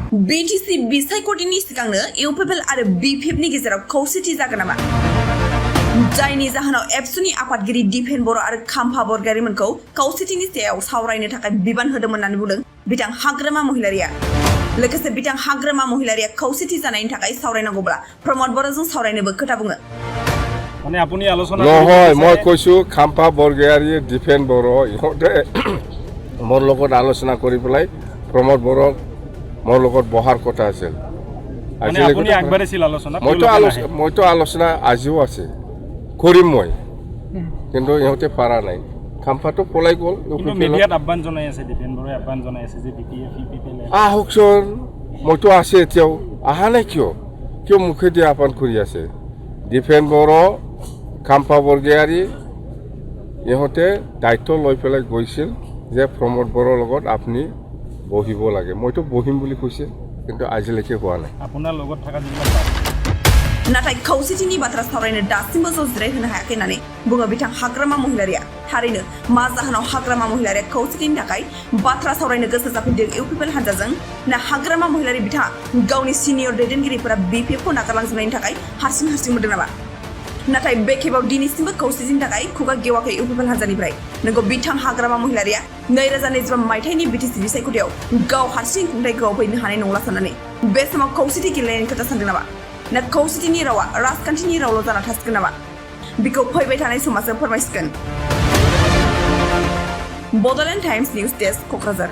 BTC बिसायख'थिनि सिगांनो इउपिपिएल आरो बिपिएफनि गेजेराव खौसेथि जागोन नामा? जायनि जाहोनाव एबसुनि आफादगिरि दिपेन बर' आरो खाम्फा बरगयारिमोनखौ खौसेथिनि सायाव सावरायनो थाखाय बिबान होदोंमोन होननानै बुंदों बिथां हाग्रामा महिलारिया। लोगोसे बिथां हाग्रामा महिलारिया खौसेथि जानायनि थाखाय सावरायनांगौब्ला प्रमद बर'जों सावरायनोबो खोथा बुङो। মানে আপুনি আলোচনা নহয় মই কৈছো খাম্পা বৰগয়াৰী ডিফেন বৰ ইহঁতে মোৰ লগত আলোচনা কৰি পেলাই প্ৰমোদ বৰক মোৰ লগত বহাৰ কথা আছিল। মানে আপুনি আগবাঢ়িছিল আলোচনা মইতো আলোচনা আজিও আছে কৰিম মই, কিন্তু ইহঁতে পাৰা নাই। খাম্পাটো পলাই গ'ল। মিডিয়াত আহ্বান জনাই আছে, ডিফেন বৰে আহ্বান জনাই আছে যে বিপিএফ ইউপিপিএল আহকচোন। মইতো আছে এতিয়াও আহা নাই কিয় মুখেদি আহ্বান কৰি আছে। ডিফেন বৰ খাম্পা বৰগয়াৰী ইহঁতে দায়িত্ব লৈ পেলাই গৈছিল যে প্ৰমোদ বৰৰ লগত আপুনি বহিব লাগে। মইতো বহিম বুলি কৈছে, কিন্তু আজিলৈকে হোৱা নাই। আপোনাৰ লগত থকা যিবিলাক नाथाय खौसेथिनि बाथ्रा सावरायनो दासिमबो जिरायहोनो हायाखै होननानै बुङो बिथां हाग्रामा महिलारिया। थारैनो मा जाहोनाव हाग्रामा महिलारिया खौसेथिनि थाखाय बाथ्रा सावरायनो गोसो जाफिनदों इउपिपिएल हानजाजों? ना हाग्रामा महिलारि बिथाङा गावनि सिनियर दैदेनगिरिफोरा बिपिएफखौ नागारलांजोबनायनि थाखाय हारसिं मोनदों नामा? नाथाय बे खेबाव दिनैसिमबो खौसेथिनि थाखाय खुगा गेवाखै इउपिपिएल हानजानिफ्राय। नंगौ बिथां हाग्रामा महिलारिया 2023 मायथाइनि बिटिसि बिसायख'थियाव गाव हारसिं खुंथायखौ फैनो हानाय नंला साननानै बे समाव खौसेथि गेलेनायनि खोथा सानदों नामा? ना खौसेथिनि रावा राजखान्थिनि रावल' जाना थासिगोन नामा? बिखौ फैबाय थानाय समासो फोरमायसिगोन। Bodoland times news desk Kokrajhar.